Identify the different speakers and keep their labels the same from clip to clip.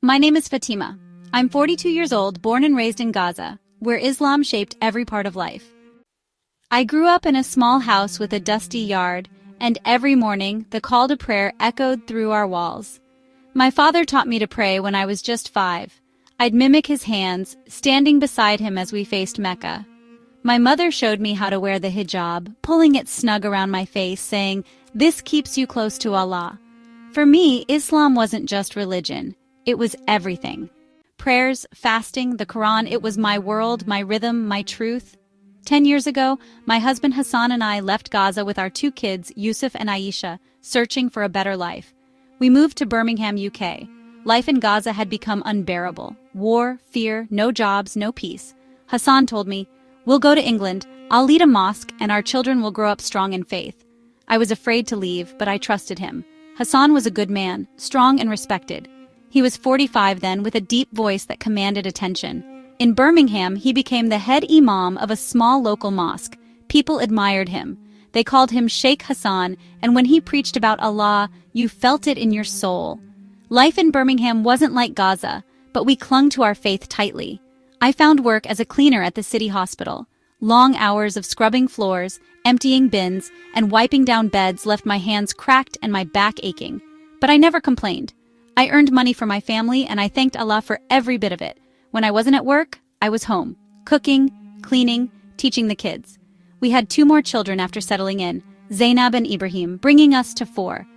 Speaker 1: My name is Fatima. I'm 42 years old, born and raised in Gaza, where Islam shaped every part of life. I grew up in a small house with a dusty yard, and every morning the call to prayer echoed through our walls. My father taught me to pray when I was just 5. I'd mimic his hands, standing beside him as we faced Mecca. My mother showed me how to wear the hijab, pulling it snug around my face, saying, "This keeps you close to Allah." For me, Islam wasn't just religion. It was everything. Prayers, fasting, the Quran, it was my world, my rhythm, my truth. 10 years ago, my husband Hassan and I left Gaza with our 2 kids, Yusuf and Aisha, searching for a better life. We moved to Birmingham, UK. Life in Gaza had become unbearable. War, fear, no jobs, no peace. Hassan told me, "We'll go to England, I'll lead a mosque, and our children will grow up strong in faith." I was afraid to leave, but I trusted him. Hassan was a good man, strong and respected. He was 45 then, with a deep voice that commanded attention. In Birmingham, he became the head Imam of a small local mosque. People admired him. They called him Sheikh Hassan, and when he preached about Allah, you felt it in your soul. Life in Birmingham wasn't like Gaza, but we clung to our faith tightly. I found work as a cleaner at the city hospital. Long hours of scrubbing floors, emptying bins, and wiping down beds left my hands cracked and my back aching. But I never complained. I earned money for my family, and I thanked Allah for every bit of it. When I wasn't at work, I was home, cooking, cleaning, teaching the kids. We had 2 more children after settling in, Zainab and Ibrahim, bringing us to 4.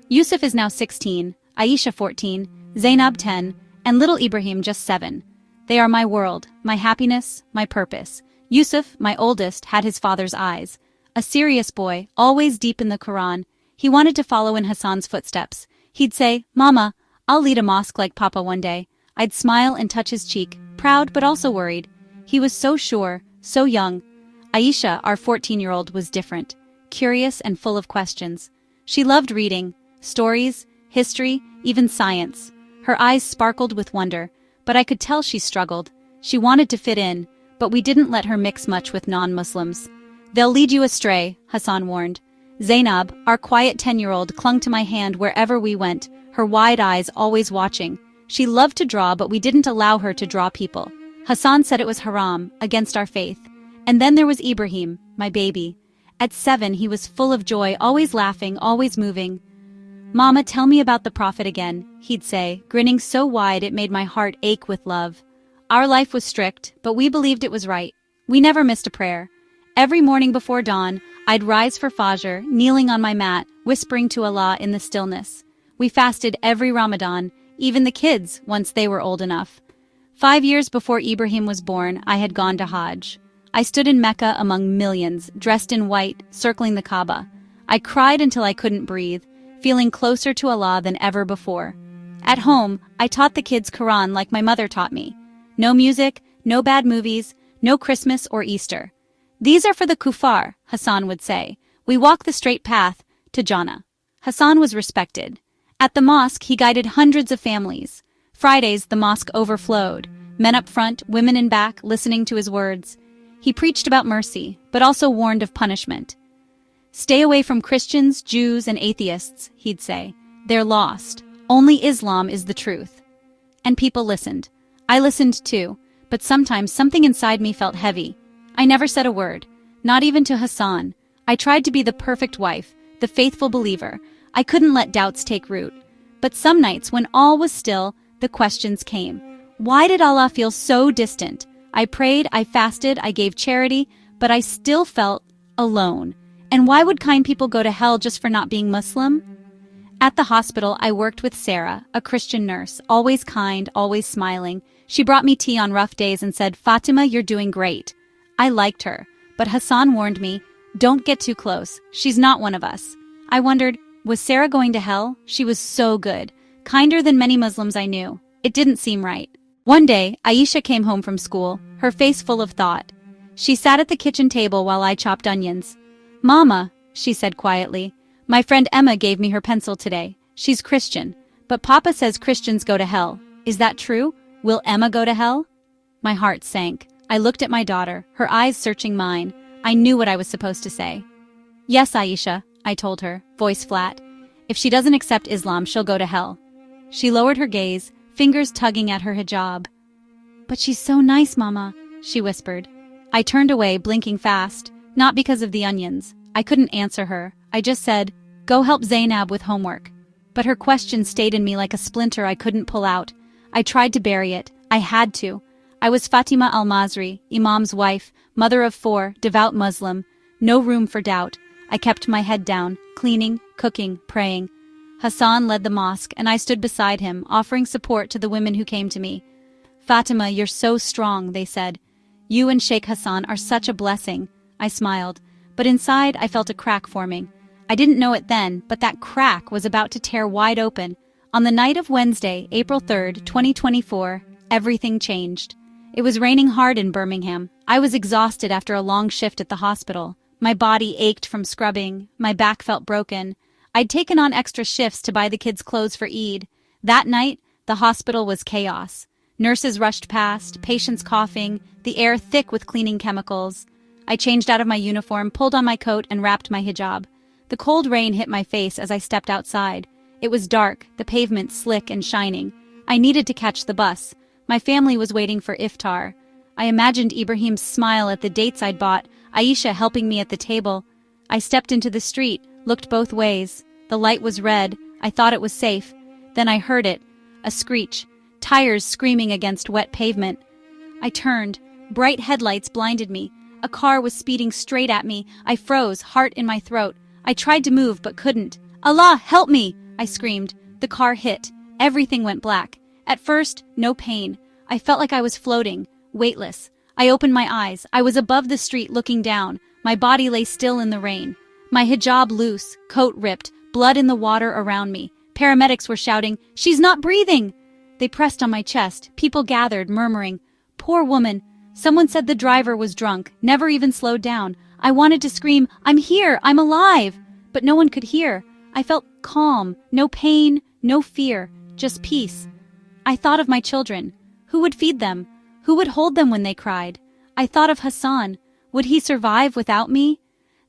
Speaker 1: Yusuf is now 16, Aisha 14, Zainab 10, and little Ibrahim just 7. They are my world, my happiness, my purpose. Yusuf, my oldest, had his father's eyes. A serious boy, always deep in the Quran. He wanted to follow in Hassan's footsteps. He'd say, "Mama, I'll lead a mosque like Papa one day." I'd smile and touch his cheek, proud but also worried. He was so sure, so young. Aisha, our 14-year-old, was different, curious and full of questions. She loved reading, stories, history, even science. Her eyes sparkled with wonder, but I could tell she struggled. She wanted to fit in, but we didn't let her mix much with non-Muslims. "They'll lead you astray," Hassan warned. Zainab, our quiet 10-year-old, clung to my hand wherever we went, her wide eyes always watching. She loved to draw, but we didn't allow her to draw people. Hassan said it was haram, against our faith. And then there was Ibrahim, my baby. At 7, he was full of joy, always laughing, always moving. "Mama, tell me about the Prophet again," he'd say, grinning so wide it made my heart ache with love. Our life was strict, but we believed it was right. We never missed a prayer. Every morning before dawn, I'd rise for Fajr, kneeling on my mat, whispering to Allah in the stillness. We fasted every Ramadan, even the kids, once they were old enough. 5 years before Ibrahim was born, I had gone to Hajj. I stood in Mecca among millions, dressed in white, circling the Kaaba. I cried until I couldn't breathe, feeling closer to Allah than ever before. At home, I taught the kids Quran like my mother taught me. No music, no bad movies, no Christmas or Easter. "These are for the kuffar," Hassan would say. "We walk the straight path to Jannah." Hassan was respected. At the mosque, he guided hundreds of families. Fridays, the mosque overflowed. Men up front, women in back, listening to his words. He preached about mercy, but also warned of punishment. "Stay away from Christians, Jews, and atheists," he'd say. "They're lost. Only Islam is the truth." And people listened. I listened too, but sometimes something inside me felt heavy. I never said a word, not even to Hassan. I tried to be the perfect wife, the faithful believer. I couldn't let doubts take root. But some nights, when all was still, the questions came. Why did Allah feel so distant? I prayed, I fasted, I gave charity, but I still felt alone. And why would kind people go to hell just for not being Muslim? At the hospital, I worked with Sarah, a Christian nurse, always kind, always smiling. She brought me tea on rough days and said, "Fatima, you're doing great." I liked her, but Hassan warned me, "Don't get too close. She's not one of us." I wondered, was Sarah going to hell? She was so good, kinder than many Muslims I knew. It didn't seem right. One day, Aisha came home from school, her face full of thought. She sat at the kitchen table while I chopped onions. "Mama," she said quietly, "my friend Emma gave me her pencil today. She's Christian, but Papa says Christians go to hell. Is that true? Will Emma go to hell?" My heart sank. I looked at my daughter, her eyes searching mine. I knew what I was supposed to say. "Yes, Aisha," I told her, voice flat. "If she doesn't accept Islam, she'll go to hell." She lowered her gaze, fingers tugging at her hijab. "But she's so nice, Mama," she whispered. I turned away, blinking fast, not because of the onions. I couldn't answer her. I just said, "Go help Zainab with homework." But her question stayed in me like a splinter I couldn't pull out. I tried to bury it. I had to. I was Fatima Al-Masri, Imam's wife, mother of 4, devout Muslim. No room for doubt. I kept my head down, cleaning, cooking, praying. Hassan led the mosque, and I stood beside him, offering support to the women who came to me. "Fatima, you're so strong," they said. "You and Sheikh Hassan are such a blessing." I smiled, but inside I felt a crack forming. I didn't know it then, but that crack was about to tear wide open. On the night of Wednesday, April 3rd, 2024, everything changed. It was raining hard in Birmingham. I was exhausted after a long shift at the hospital. My body ached from scrubbing. My back felt broken. I'd taken on extra shifts to buy the kids clothes for Eid. That night, the hospital was chaos. Nurses rushed past, patients coughing, the air thick with cleaning chemicals. I changed out of my uniform, pulled on my coat, and wrapped my hijab. The cold rain hit my face as I stepped outside. It was dark, the pavement slick and shining. I needed to catch the bus. My family was waiting for iftar. I imagined Ibrahim's smile at the dates I'd bought, Aisha helping me at the table. I stepped into the street, looked both ways. The light was red. I thought it was safe. Then I heard it. A screech. Tires screaming against wet pavement. I turned. Bright headlights blinded me. A car was speeding straight at me. I froze, heart in my throat. I tried to move but couldn't. "Allah, help me!" I screamed. The car hit. Everything went black. At first, no pain. I felt like I was floating, weightless. I opened my eyes. I was above the street looking down. My body lay still in the rain. My hijab loose, coat ripped, blood in the water around me. Paramedics were shouting, "She's not breathing!" They pressed on my chest. People gathered, murmuring, "Poor woman." Someone said the driver was drunk, never even slowed down. I wanted to scream, "I'm here! I'm alive!" But no one could hear. I felt calm, no pain, no fear, just peace. I thought of my children. Who would feed them? Who would hold them when they cried? I thought of Hassan. Would he survive without me?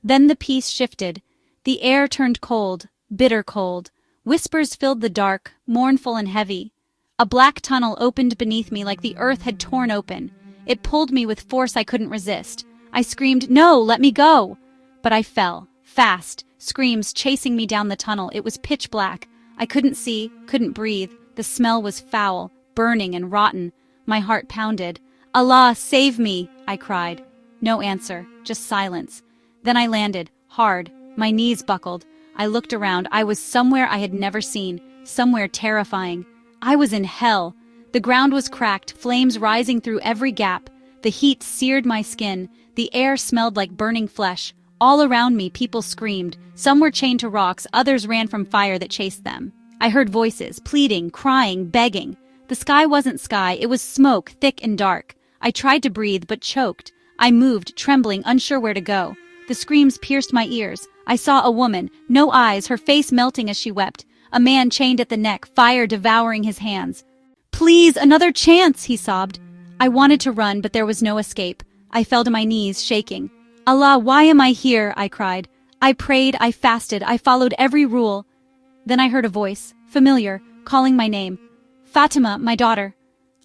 Speaker 1: Then the peace shifted. The air turned cold, bitter cold. Whispers filled the dark, mournful and heavy. A black tunnel opened beneath me like the earth had torn open. It pulled me with force I couldn't resist. I screamed, "No, let me go!" But I fell, fast, screams chasing me down the tunnel. It was pitch black. I couldn't see, couldn't breathe. The smell was foul, burning and rotten. My heart pounded. "Allah, save me!" I cried. No answer, just silence. Then I landed, hard. My knees buckled. I looked around. I was somewhere I had never seen, somewhere terrifying. I was in hell. The ground was cracked, flames rising through every gap. The heat seared my skin. The air smelled like burning flesh. All around me, people screamed. Some were chained to rocks, others ran from fire that chased them. I heard voices, pleading, crying, begging. The sky wasn't sky, it was smoke, thick and dark. I tried to breathe, but choked. I moved, trembling, unsure where to go. The screams pierced my ears. I saw a woman, no eyes, her face melting as she wept. A man chained at the neck, fire devouring his hands. "Please, another chance," he sobbed. I wanted to run, but there was no escape. I fell to my knees, shaking. "Allah, why am I here?" I cried. I prayed, I fasted, I followed every rule. Then I heard a voice, familiar, calling my name. "Fatima, my daughter."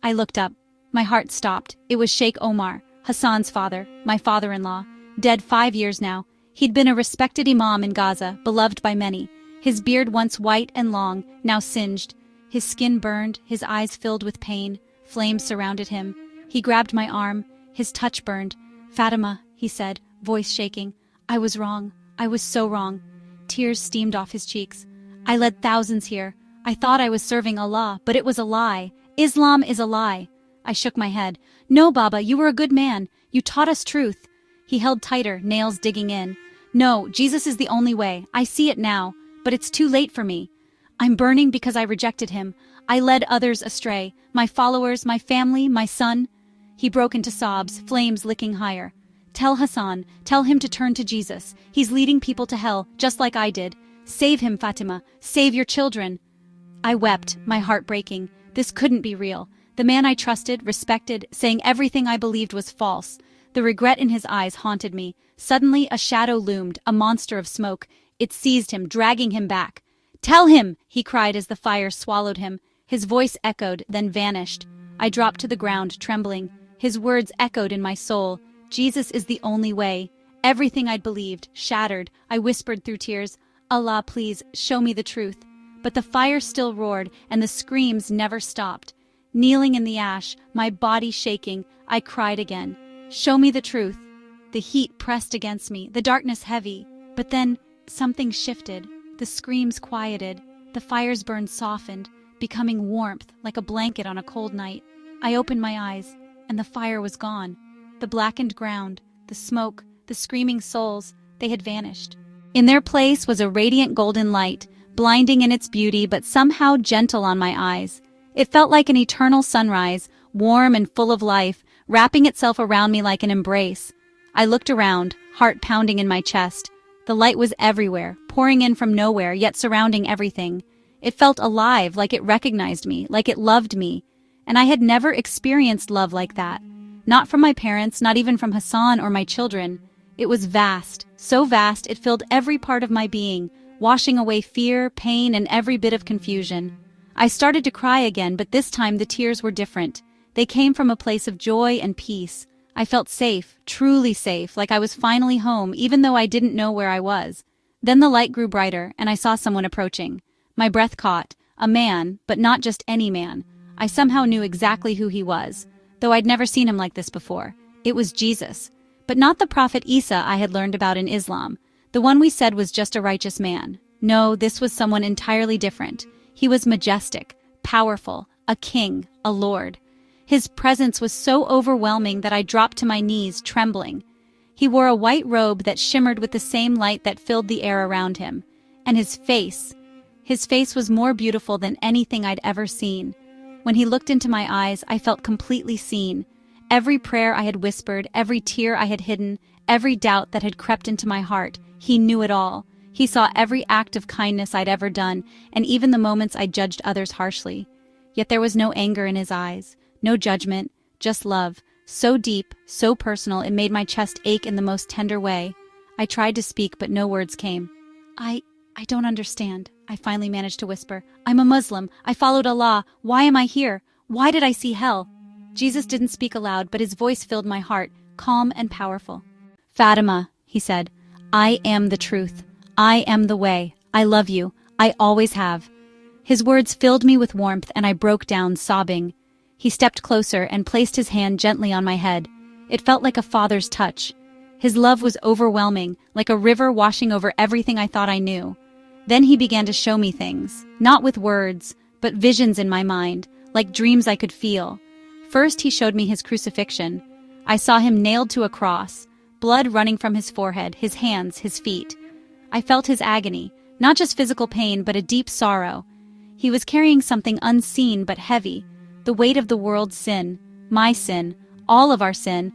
Speaker 1: I looked up. My heart stopped. It was Sheikh Omar, Hassan's father, my father-in-law, dead 5 years now. He'd been a respected Imam in Gaza, beloved by many. His beard once white and long, now singed. His skin burned, his eyes filled with pain. Flames surrounded him. He grabbed my arm. His touch burned. "Fatima," he said, voice shaking. "I was wrong. I was so wrong." Tears steamed off his cheeks. "I led thousands here. I thought I was serving Allah, but it was a lie. Islam is a lie." I shook my head. "No, Baba, you were a good man. You taught us truth." He held tighter, nails digging in. "No, Jesus is the only way. I see it now, but it's too late for me. I'm burning because I rejected him. I led others astray, my followers, my family, my son." He broke into sobs, flames licking higher. "Tell Hassan, tell him to turn to Jesus. He's leading people to hell, just like I did. Save him, Fatima. Save your children." I wept, my heart breaking. This couldn't be real. The man I trusted, respected, saying everything I believed was false. The regret in his eyes haunted me. Suddenly, a shadow loomed, a monster of smoke. It seized him, dragging him back. "Tell him!" he cried as the fire swallowed him. His voice echoed, then vanished. I dropped to the ground, trembling. His words echoed in my soul. Jesus is the only way. Everything I'd believed, shattered. I whispered through tears, Allah, please, show me the truth. But the fire still roared, and the screams never stopped. Kneeling in the ash, my body shaking, I cried again. Show me the truth. The heat pressed against me, the darkness heavy. But then, something shifted. The screams quieted. The fire's burn softened, becoming warmth like a blanket on a cold night. I opened my eyes, and the fire was gone. The blackened ground, the smoke, the screaming souls, they had vanished. In their place was a radiant golden light, blinding in its beauty but somehow gentle on my eyes. It felt like an eternal sunrise, warm and full of life, wrapping itself around me like an embrace. I looked around, heart pounding in my chest. The light was everywhere, pouring in from nowhere, yet surrounding everything. It felt alive, like it recognized me, like it loved me. And I had never experienced love like that. Not from my parents, not even from Hassan or my children. It was vast, so vast it filled every part of my being, washing away fear, pain, and every bit of confusion. I started to cry again, but this time the tears were different. They came from a place of joy and peace. I felt safe, truly safe, like I was finally home, even though I didn't know where I was. Then the light grew brighter, and I saw someone approaching. My breath caught. A man, but not just any man. I somehow knew exactly who he was, though I'd never seen him like this before. It was Jesus. But not the prophet Isa I had learned about in Islam, the one we said was just a righteous man. No, this was someone entirely different. He was majestic, powerful, a king, a lord. His presence was so overwhelming that I dropped to my knees, trembling. He wore a white robe that shimmered with the same light that filled the air around him. And his face was more beautiful than anything I'd ever seen. When he looked into my eyes, I felt completely seen. Every prayer I had whispered, every tear I had hidden, every doubt that had crept into my heart, he knew it all. He saw every act of kindness I'd ever done, and even the moments I judged others harshly. Yet there was no anger in his eyes, no judgment, just love, so deep, so personal it made my chest ache in the most tender way. I tried to speak, but no words came. I don't understand, I finally managed to whisper. I'm a Muslim. I followed Allah. Why am I here? Why did I see hell? Jesus didn't speak aloud, but his voice filled my heart, calm and powerful. Fatima, he said, I am the truth. I am the way. I love you. I always have. His words filled me with warmth, and I broke down, sobbing. He stepped closer and placed his hand gently on my head. It felt like a father's touch. His love was overwhelming, like a river washing over everything I thought I knew. Then he began to show me things, not with words, but visions in my mind, like dreams I could feel. First, he showed me his crucifixion. I saw him nailed to a cross, blood running from his forehead, his hands, his feet. I felt his agony, not just physical pain, but a deep sorrow. He was carrying something unseen but heavy, the weight of the world's sin, my sin, all of our sin.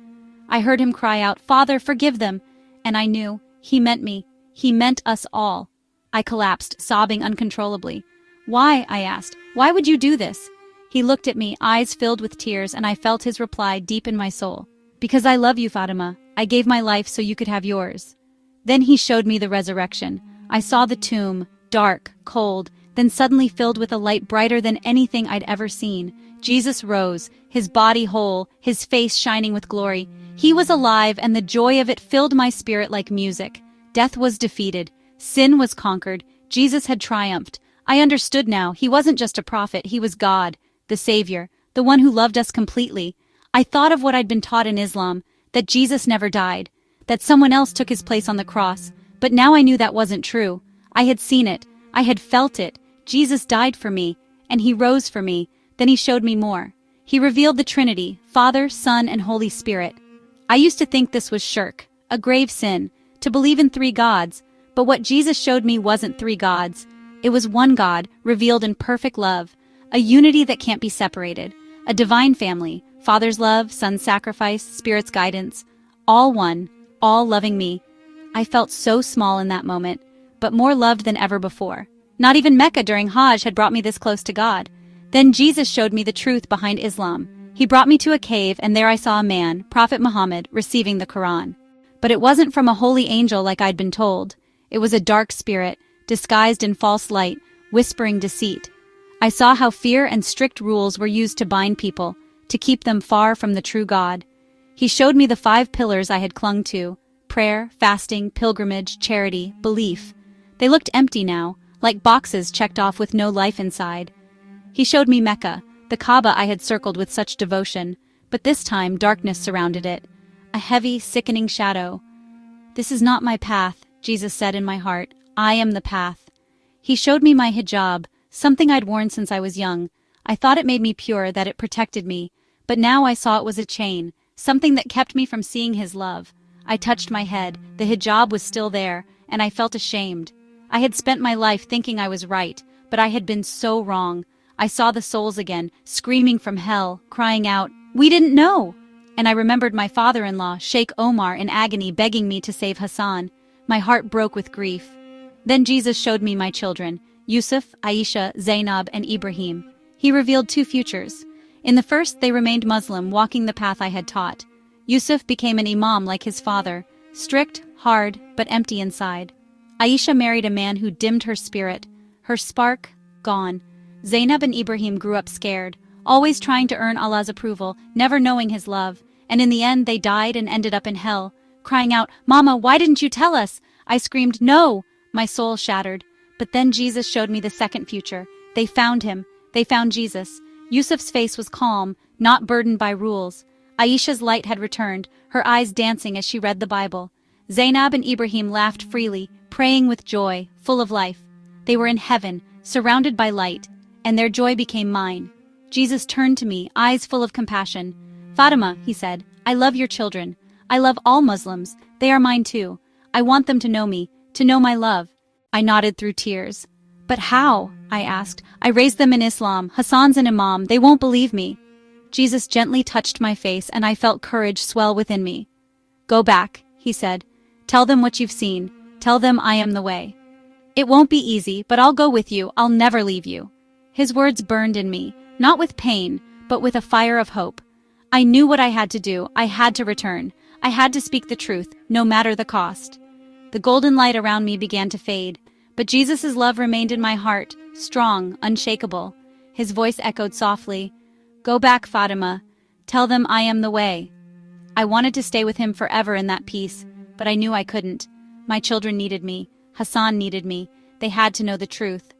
Speaker 1: I heard him cry out, Father, forgive them, and I knew he meant me. He meant us all. I collapsed, sobbing uncontrollably. Why? I asked. Why would you do this? He looked at me, eyes filled with tears, and I felt his reply deep in my soul. Because I love you, Fatima. I gave my life so you could have yours. Then he showed me the resurrection. I saw the tomb, dark, cold, then suddenly filled with a light brighter than anything I'd ever seen. Jesus rose, his body whole, his face shining with glory. He was alive, and the joy of it filled my spirit like music. Death was defeated. Sin was conquered. Jesus had triumphed. I understood now. He wasn't just a prophet. He was God, the Savior, the one who loved us completely. I thought of what I'd been taught in Islam, that Jesus never died, that someone else took his place on the cross. But now I knew that wasn't true. I had seen it. I had felt it. Jesus died for me, and he rose for me. Then he showed me more. He revealed the Trinity, Father, Son, and Holy Spirit. I used to think this was shirk, a grave sin, to believe in three gods. But what Jesus showed me wasn't three gods. It was one God, revealed in perfect love, a unity that can't be separated, a divine family, Father's love, Son's sacrifice, Spirit's guidance, all one, all loving me. I felt so small in that moment, but more loved than ever before. Not even Mecca during Hajj had brought me this close to God. Then Jesus showed me the truth behind Islam. He brought me to a cave, and there I saw a man, Prophet Muhammad, receiving the Quran. But it wasn't from a holy angel like I'd been told. It was a dark spirit, disguised in false light, whispering deceit. I saw how fear and strict rules were used to bind people, to keep them far from the true God. He showed me the 5 pillars I had clung to: prayer, fasting, pilgrimage, charity, belief. They looked empty now, like boxes checked off with no life inside. He showed me Mecca, the Kaaba I had circled with such devotion, but this time darkness surrounded it, a heavy, sickening shadow. "This is not my path," Jesus said in my heart. "I am the path." He showed me my hijab, something I'd worn since I was young. I thought it made me pure, that it protected me, but now I saw it was a chain, something that kept me from seeing his love. I touched my head, the hijab was still there, and I felt ashamed. I had spent my life thinking I was right, but I had been so wrong. I saw the souls again, screaming from hell, crying out, "We didn't know!" And I remembered my father-in-law, Sheikh Omar, in agony begging me to save Hassan. My heart broke with grief. Then Jesus showed me my children, Yusuf, Aisha, Zainab, and Ibrahim. He revealed 2 futures. In the first, they remained Muslim, walking the path I had taught. Yusuf became an Imam like his father, strict, hard, but empty inside. Aisha married a man who dimmed her spirit, her spark gone. Zainab and Ibrahim grew up scared, always trying to earn Allah's approval, never knowing his love, and in the end they died and ended up in hell, crying out, "Mama, why didn't you tell us?" I screamed, "No!" My soul shattered. But then Jesus showed me the second future. They found him. They found Jesus. Yusuf's face was calm, not burdened by rules. Aisha's light had returned, her eyes dancing as she read the Bible. Zainab and Ibrahim laughed freely, praying with joy, full of life. They were in heaven, surrounded by light, and their joy became mine. Jesus turned to me, eyes full of compassion. "Fatima," he said, "I love your children. I love all Muslims. They are mine too. I want them to know me, to know my love." I nodded through tears. "But how?" I asked. "I raised them in Islam. Hassan's an Imam. They won't believe me." Jesus gently touched my face, and I felt courage swell within me. "Go back," he said. "Tell them what you've seen. Tell them I am the way. It won't be easy, but I'll go with you. I'll never leave you." His words burned in me, not with pain, but with a fire of hope. I knew what I had to do. I had to return. I had to speak the truth, no matter the cost. The golden light around me began to fade, but Jesus' love remained in my heart, strong, unshakable. His voice echoed softly, "Go back, Fatima. Tell them I am the way." I wanted to stay with him forever in that peace, but I knew I couldn't. My children needed me. Hassan needed me. They had to know the truth.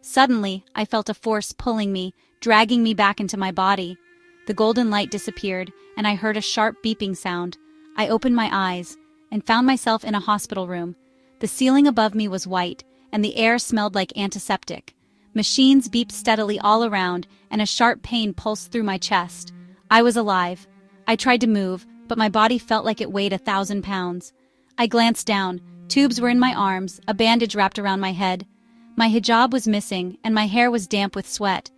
Speaker 1: Suddenly, I felt a force pulling me, dragging me back into my body. The golden light disappeared, and I heard a sharp beeping sound. I opened my eyes and found myself in a hospital room. The ceiling above me was white, and the air smelled like antiseptic. Machines beeped steadily all around, and a sharp pain pulsed through my chest. I was alive. I tried to move, but my body felt like it weighed 1,000 pounds. I glanced down. Tubes were in my arms, a bandage wrapped around my head. My hijab was missing, and my hair was damp with sweat.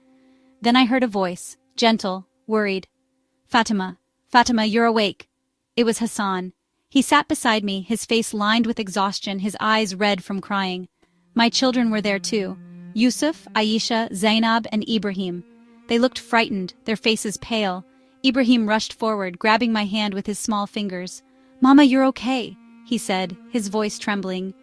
Speaker 1: Then I heard a voice, gentle, worried. "Fatima, Fatima, you're awake." It was Hassan. He sat beside me, his face lined with exhaustion, his eyes red from crying. My children were there too. Yusuf, Aisha, Zainab, and Ibrahim. They looked frightened, their faces pale. Ibrahim rushed forward, grabbing my hand with his small fingers. "Mama, you're okay," he said, his voice trembling.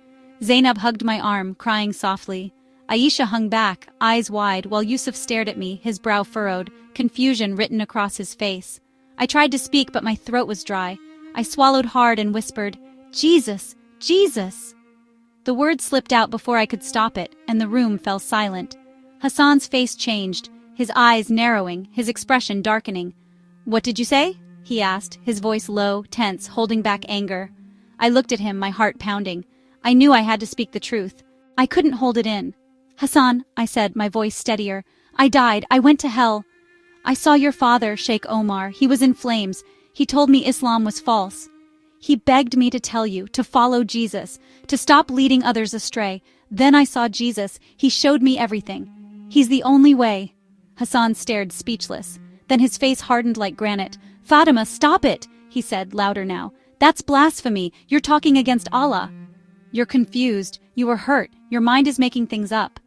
Speaker 1: Zainab hugged my arm, crying softly. Aisha hung back, eyes wide, while Yusuf stared at me, his brow furrowed, confusion written across his face. I tried to speak, but my throat was dry. I swallowed hard and whispered, "Jesus! Jesus!" The word slipped out before I could stop it, and the room fell silent. Hassan's face changed, his eyes narrowing, his expression darkening. "What did you say?" he asked, his voice low, tense, holding back anger. I looked at him, my heart pounding. I knew I had to speak the truth. I couldn't hold it in. "Hassan," I said, my voice steadier, "I died. I went to hell. I saw your father, Sheikh Omar. He was in flames. He told me Islam was false. He begged me to tell you, to follow Jesus, to stop leading others astray. Then I saw Jesus. He showed me everything. He's the only way." Hassan stared, speechless. Then his face hardened like granite. "Fatima, stop it," he said, louder now. "That's blasphemy. You're talking against Allah." "You're confused. You were hurt. Your mind is making things up."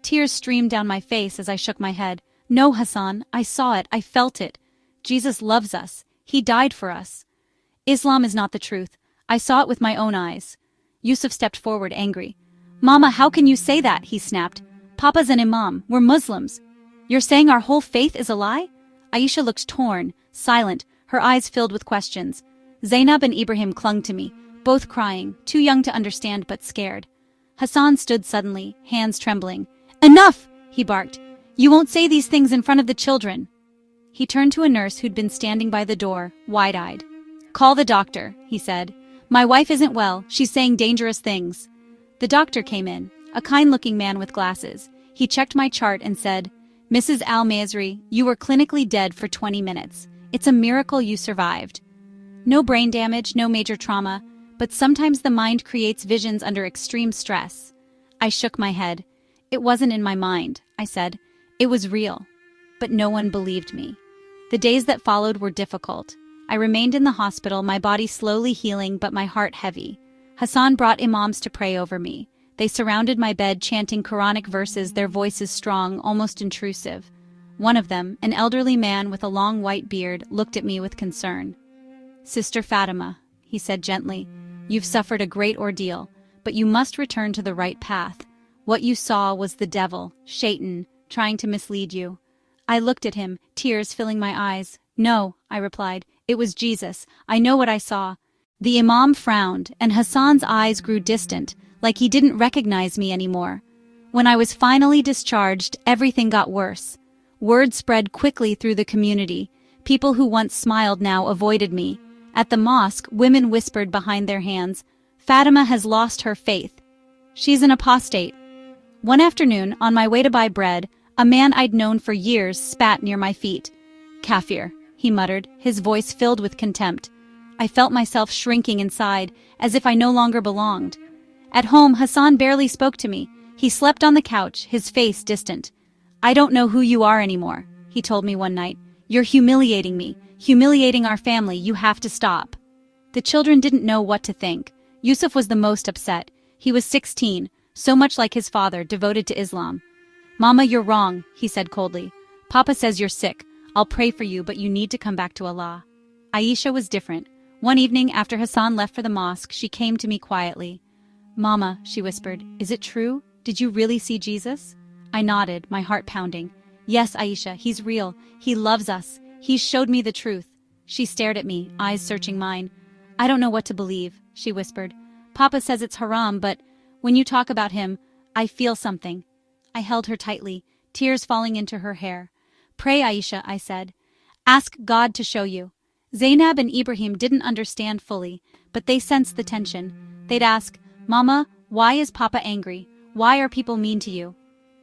Speaker 1: Tears streamed down my face as I shook my head. "No, Hassan, I saw it. I felt it. Jesus loves us. He died for us. Islam is not the truth. I saw it with my own eyes." Yusuf stepped forward, angry. "Mama, how can you say that?" he snapped. "Papa's an Imam. We're Muslims. You're saying our whole faith is a lie? Aisha looked torn, silent, her eyes filled with questions. Zainab and Ibrahim clung to me, both crying, too young to understand but scared. Hassan stood suddenly, hands trembling. Enough! He barked. You won't say these things in front of the children. He turned to a nurse who'd been standing by the door, wide-eyed. Call the doctor, he said. My wife isn't well, she's saying dangerous things. The doctor came in, a kind-looking man with glasses. He checked my chart and said, Mrs. Al-Masri, you were clinically dead for 20 minutes. It's a miracle you survived. No brain damage, no major trauma, but sometimes the mind creates visions under extreme stress. I shook my head. It wasn't in my mind, I said. It was real. But no one believed me. The days that followed were difficult. I remained in the hospital, my body slowly healing but my heart heavy. Hassan brought imams to pray over me. They surrounded my bed chanting Quranic verses, their voices strong, almost intrusive. One of them, an elderly man with a long white beard, looked at me with concern. Sister Fatima, he said gently, you've suffered a great ordeal, but you must return to the right path. What you saw was the devil, Shaitan, trying to mislead you. I looked at him, tears filling my eyes. No, I replied, it was Jesus. I know what I saw. The Imam frowned, and Hassan's eyes grew distant, like he didn't recognize me anymore. When I was finally discharged, everything got worse. Word spread quickly through the community. People who once smiled now avoided me. At the mosque, women whispered behind their hands, Fatima has lost her faith. She's an apostate. One afternoon, on my way to buy bread, a man I'd known for years spat near my feet. Kafir, he muttered, his voice filled with contempt. I felt myself shrinking inside, as if I no longer belonged. At home, Hassan barely spoke to me. He slept on the couch, his face distant. I don't know who you are anymore, he told me one night. You're humiliating me, humiliating our family, you have to stop. The children didn't know what to think. Yusuf was the most upset. He was 16, so much like his father, devoted to Islam. Mama, you're wrong, he said coldly. Papa says you're sick. I'll pray for you, but you need to come back to Allah. Aisha was different. One evening, after Hassan left for the mosque, she came to me quietly. Mama, she whispered, is it true? Did you really see Jesus? I nodded, my heart pounding. Yes, Aisha, he's real. He loves us. He showed me the truth. She stared at me, eyes searching mine. I don't know what to believe, she whispered. Papa says it's haram, but when you talk about him, I feel something. I held her tightly, tears falling into her hair. Pray, Aisha, I said. Ask God to show you. Zainab and Ibrahim didn't understand fully, but they sensed the tension. They'd ask, Mama, why is Papa angry? Why are people mean to you?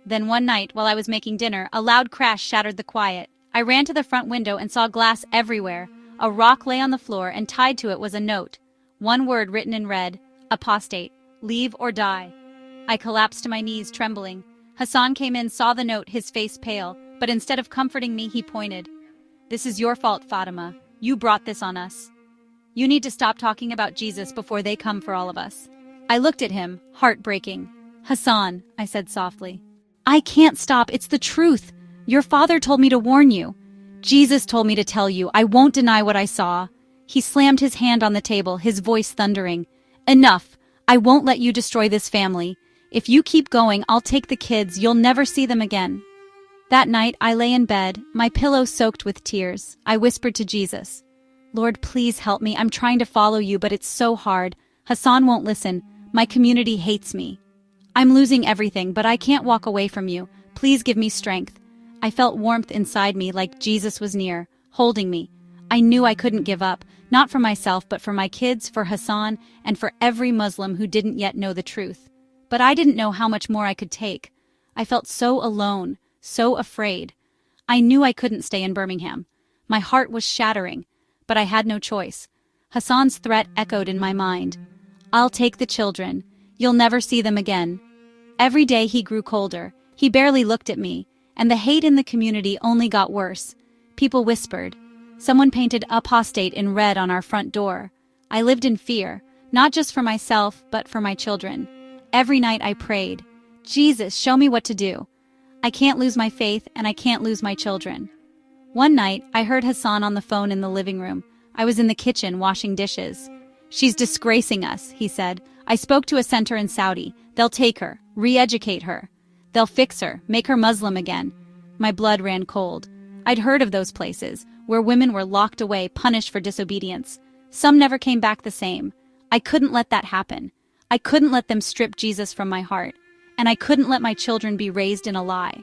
Speaker 1: Then one night, while I was making dinner, a loud crash shattered the quiet. I ran to the front window and saw glass everywhere. A rock lay on the floor, and tied to it was a note. One word written in red, apostate, leave or die. I collapsed to my knees, trembling. Hassan came in, saw the note, his face pale, but instead of comforting me, he pointed. This is your fault, Fatima. You brought this on us. You need to stop talking about Jesus before they come for all of us. I looked at him, heartbreaking. Hassan, I said softly. I can't stop, it's the truth. Your father told me to warn you. Jesus told me to tell you, I won't deny what I saw. He slammed his hand on the table, his voice thundering. Enough, I won't let you destroy this family. If you keep going, I'll take the kids, you'll never see them again. That night, I lay in bed, my pillow soaked with tears. I whispered to Jesus, Lord, please help me, I'm trying to follow you, but it's so hard. Hassan won't listen, my community hates me. I'm losing everything, but I can't walk away from you. Please give me strength. I felt warmth inside me like Jesus was near, holding me. I knew I couldn't give up, not for myself, but for my kids, for Hassan, and for every Muslim who didn't yet know the truth. But I didn't know how much more I could take. I felt so alone, so afraid. I knew I couldn't stay in Birmingham. My heart was shattering, but I had no choice. Hassan's threat echoed in my mind. I'll take the children. You'll never see them again. Every day he grew colder. He barely looked at me, and the hate in the community only got worse. People whispered. Someone painted apostate in red on our front door. I lived in fear, not just for myself, but for my children. Every night I prayed, Jesus, show me what to do. I can't lose my faith, and I can't lose my children. One night, I heard Hassan on the phone in the living room. I was in the kitchen washing dishes. She's disgracing us, he said. I spoke to a center in Saudi. They'll take her, re-educate her. They'll fix her, make her Muslim again. My blood ran cold. I'd heard of those places, where women were locked away, punished for disobedience. Some never came back the same. I couldn't let that happen. I couldn't let them strip Jesus from my heart. And I couldn't let my children be raised in a lie.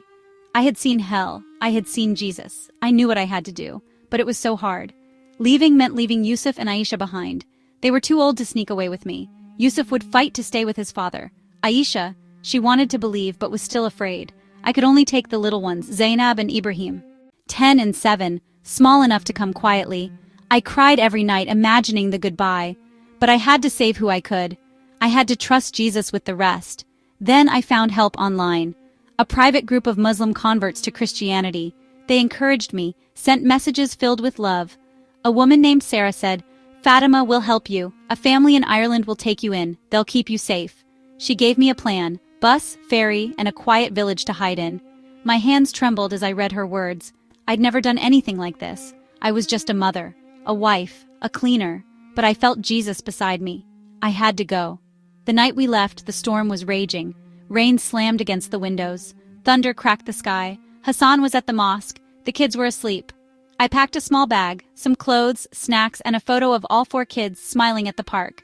Speaker 1: I had seen hell. I had seen Jesus. I knew what I had to do. But it was so hard. Leaving meant leaving Yusuf and Aisha behind. They were too old to sneak away with me. Yusuf would fight to stay with his father. Aisha, she wanted to believe but was still afraid. I could only take the little ones, Zainab and Ibrahim. 10 and 7, small enough to come quietly. I cried every night imagining the goodbye. But I had to save who I could. I had to trust Jesus with the rest. Then I found help online. A private group of Muslim converts to Christianity. They encouraged me, sent messages filled with love. A woman named Sarah said, "Fatima will help you. A family in Ireland will take you in. They'll keep you safe." She gave me a plan, bus, ferry, and a quiet village to hide in. My hands trembled as I read her words. I'd never done anything like this. I was just a mother, a wife, a cleaner, but I felt Jesus beside me. I had to go. The night we left, the storm was raging. Rain slammed against the windows. Thunder cracked the sky. Hassan was at the mosque. The kids were asleep. I packed a small bag, some clothes, snacks, and a photo of all 4 kids smiling at the park.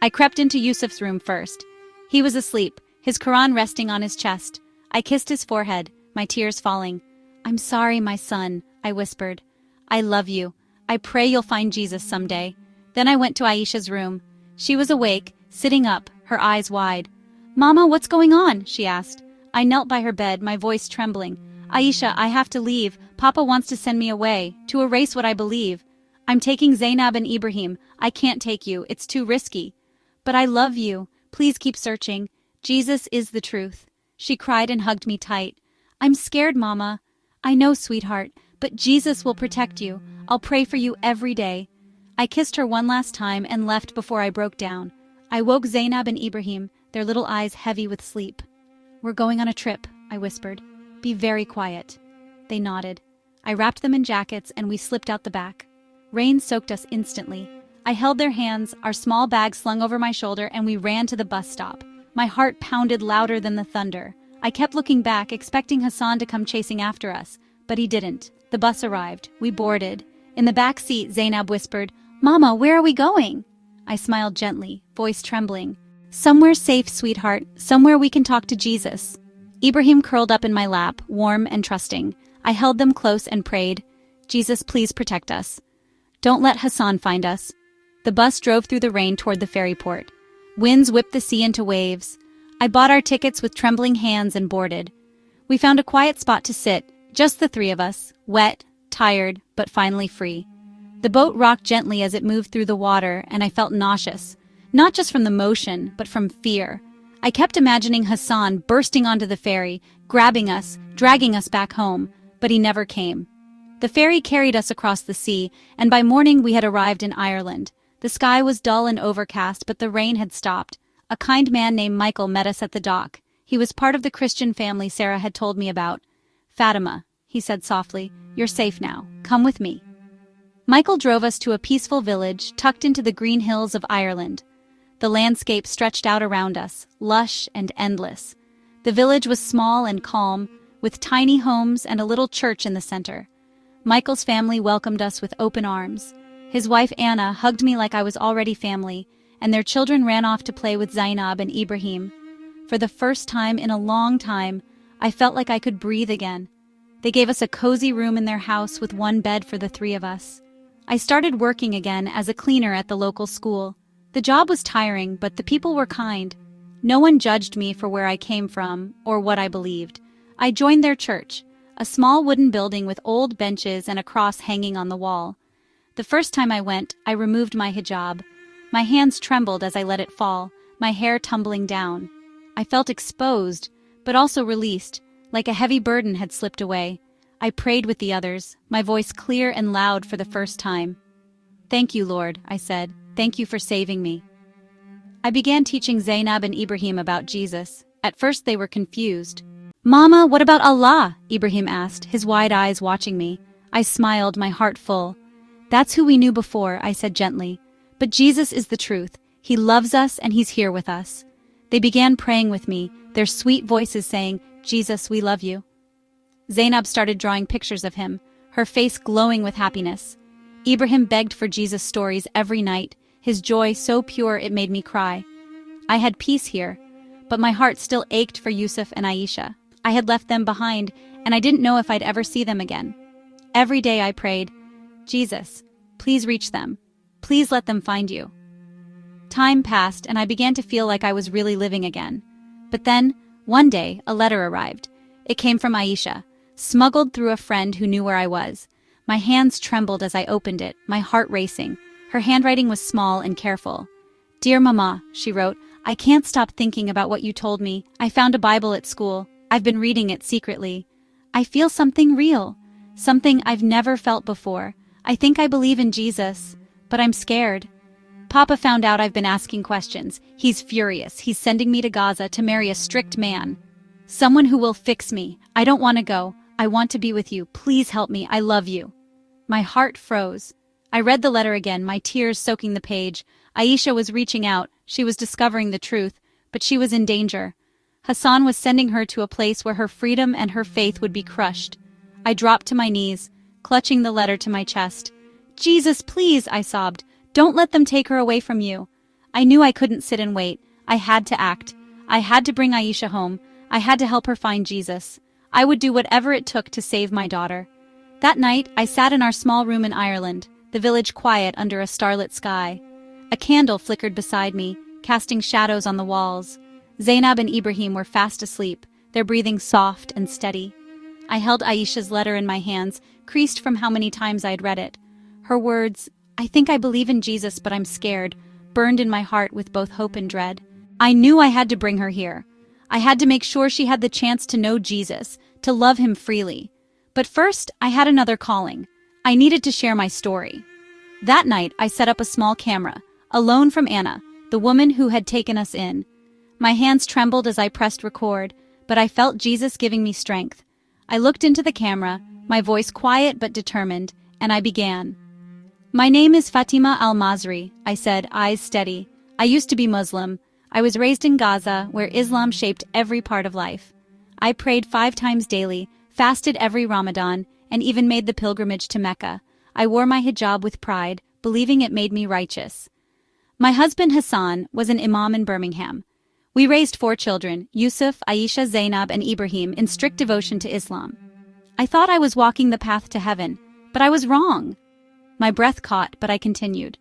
Speaker 1: I crept into Yusuf's room first. He was asleep, his Quran resting on his chest. I kissed his forehead, my tears falling. "I'm sorry, my son," I whispered. "I love you. I pray you'll find Jesus someday." Then I went to Aisha's room. She was awake, sitting up, her eyes wide. "Mama, what's going on?" she asked. I knelt by her bed, my voice trembling. "Aisha, I have to leave. Papa wants to send me away, to erase what I believe. I'm taking Zainab and Ibrahim. I can't take you. It's too risky. But I love you. Please keep searching. Jesus is the truth." She cried and hugged me tight. "I'm scared, Mama." "I know, sweetheart, but Jesus will protect you. I'll pray for you every day." I kissed her one last time and left before I broke down. I woke Zainab and Ibrahim, their little eyes heavy with sleep. "We're going on a trip," I whispered. "Be very quiet." They nodded. I wrapped them in jackets and we slipped out the back. Rain soaked us instantly. I held their hands, our small bag slung over my shoulder, and we ran to the bus stop. My heart pounded louder than the thunder. I kept looking back, expecting Hassan to come chasing after us, but he didn't. The bus arrived. We boarded. In the back seat, Zainab whispered, "Mama, where are we going?" I smiled gently, voice trembling. "Somewhere safe, sweetheart. Somewhere we can talk to Jesus." Ibrahim curled up in my lap, warm and trusting. I held them close and prayed, "Jesus, please protect us. Don't let Hassan find us." The bus drove through the rain toward the ferry port. Winds whipped the sea into waves. I bought our tickets with trembling hands and boarded. We found a quiet spot to sit, just the 3 of us, wet, tired, but finally free. The boat rocked gently as it moved through the water, and I felt nauseous. Not just from the motion, but from fear. I kept imagining Hassan bursting onto the ferry, grabbing us, dragging us back home, but he never came. The ferry carried us across the sea, and by morning we had arrived in Ireland. The sky was dull and overcast, but the rain had stopped. A kind man named Michael met us at the dock. He was part of the Christian family Sarah had told me about. "Fatima," he said softly, "you're safe now. Come with me." Michael drove us to a peaceful village tucked into the green hills of Ireland. The landscape stretched out around us, lush and endless. The village was small and calm, with tiny homes and a little church in the center. Michael's family welcomed us with open arms. His wife Anna hugged me like I was already family, and their children ran off to play with Zainab and Ibrahim. For the first time in a long time, I felt like I could breathe again. They gave us a cozy room in their house with one bed for the 3 of us. I started working again as a cleaner at the local school. The job was tiring, but the people were kind. No one judged me for where I came from or what I believed. I joined their church, a small wooden building with old benches and a cross hanging on the wall. The first time I went, I removed my hijab. My hands trembled as I let it fall, my hair tumbling down. I felt exposed, but also released, like a heavy burden had slipped away. I prayed with the others, my voice clear and loud for the first time. "Thank you, Lord," I said. "Thank you for saving me." I began teaching Zainab and Ibrahim about Jesus. At first they were confused. "Mama, what about Allah?" Ibrahim asked, his wide eyes watching me. I smiled, my heart full. "That's who we knew before," I said gently. "But Jesus is the truth. He loves us and he's here with us." They began praying with me, their sweet voices saying, "Jesus, we love you." Zainab started drawing pictures of him, her face glowing with happiness. Ibrahim begged for Jesus stories every night, his joy so pure it made me cry. I had peace here, but my heart still ached for Yusuf and Aisha. I had left them behind, and I didn't know if I'd ever see them again. Every day I prayed, Jesus, please reach them. Please let them find you. Time passed, and I began to feel like I was really living again. But then, one day, a letter arrived. It came from Aisha, smuggled through a friend who knew where I was. My hands trembled as I opened it, my heart racing. Her handwriting was small and careful. Dear Mama, she wrote, I can't stop thinking about what you told me. I found a Bible at school. I've been reading it secretly. I feel something real, something I've never felt before. I think I believe in Jesus, but I'm scared. Papa found out I've been asking questions. He's furious. He's sending me to Gaza to marry a strict man. Someone who will fix me. I don't want to go. I want to be with you. Please help me. I love you. My heart froze. I read the letter again, my tears soaking the page. Aisha was reaching out. She was discovering the truth, but she was in danger. Hassan was sending her to a place where her freedom and her faith would be crushed. I dropped to my knees, clutching the letter to my chest. Jesus, please, I sobbed. Don't let them take her away from you. I knew I couldn't sit and wait. I had to act. I had to bring Aisha home. I had to help her find Jesus. I would do whatever it took to save my daughter. That night, I sat in our small room in Ireland, the village quiet under a starlit sky. A candle flickered beside me, casting shadows on the walls. Zainab and Ibrahim were fast asleep, their breathing soft and steady. I held Aisha's letter in my hands, creased from how many times I had read it. Her words, I think I believe in Jesus, but I'm scared, burned in my heart with both hope and dread. I knew I had to bring her here. I had to make sure she had the chance to know Jesus, to love him freely. But first, I had another calling. I needed to share my story. That night, I set up a small camera, a loan from Anna, the woman who had taken us in. My hands trembled as I pressed record, but I felt Jesus giving me strength. I looked into the camera, my voice quiet but determined, and I began. My name is Fatima Al-Masri, I said, eyes steady. I used to be Muslim. I was raised in Gaza, where Islam shaped every part of life. I prayed 5 times daily, fasted every Ramadan, and even made the pilgrimage to Mecca. I wore my hijab with pride, believing it made me righteous. My husband Hassan was an Imam in Birmingham. We raised 4 children, Yusuf, Aisha, Zainab, and Ibrahim, in strict devotion to Islam. I thought I was walking the path to heaven, but I was wrong. My breath caught, but I continued.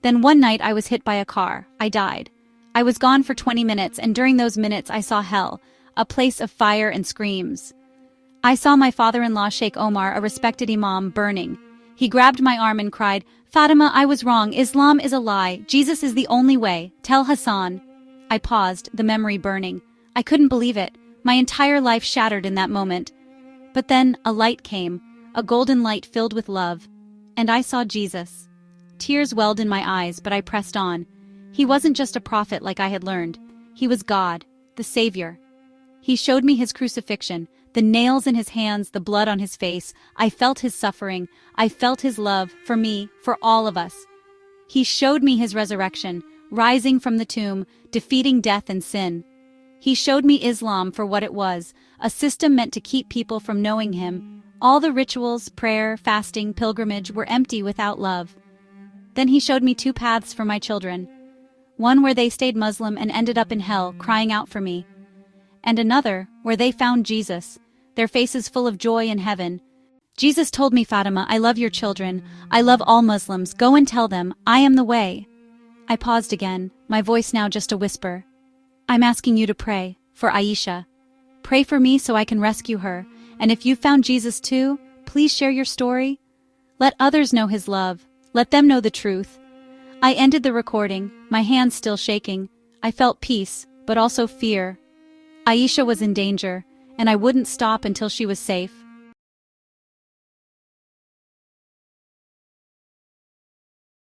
Speaker 1: Then one night I was hit by a car. I died. I was gone for 20 minutes, and during those minutes I saw hell, a place of fire and screams. I saw my father-in-law Sheikh Omar, a respected Imam, burning. He grabbed my arm and cried, Fatima, I was wrong. Islam is a lie. Jesus is the only way. Tell Hassan. I paused, the memory burning. I couldn't believe it. My entire life shattered in that moment. But then a light came, a golden light filled with love. And I saw Jesus. Tears welled in my eyes, but I pressed on. He wasn't just a prophet like I had learned. He was God, the Savior. He showed me his crucifixion, the nails in his hands, the blood on his face. I felt his suffering. I felt his love, for me, for all of us. He showed me his resurrection, rising from the tomb, defeating death and sin. He showed me Islam for what it was, a system meant to keep people from knowing him. All the rituals, prayer, fasting, pilgrimage were empty without love. Then he showed me 2 paths for my children. One where they stayed Muslim and ended up in hell, crying out for me. And another where they found Jesus, their faces full of joy in heaven. Jesus told me, Fatima, I love your children. I love all Muslims. Go and tell them, I am the way. I paused again, my voice now just a whisper. I'm asking you to pray for Aisha. Pray for me so I can rescue her. And if you've found Jesus too, please share your story. Let others know his love. Let them know the truth. I ended the recording, my hands still shaking. I felt peace, but also fear. Aisha was in danger, and I wouldn't stop until she was safe.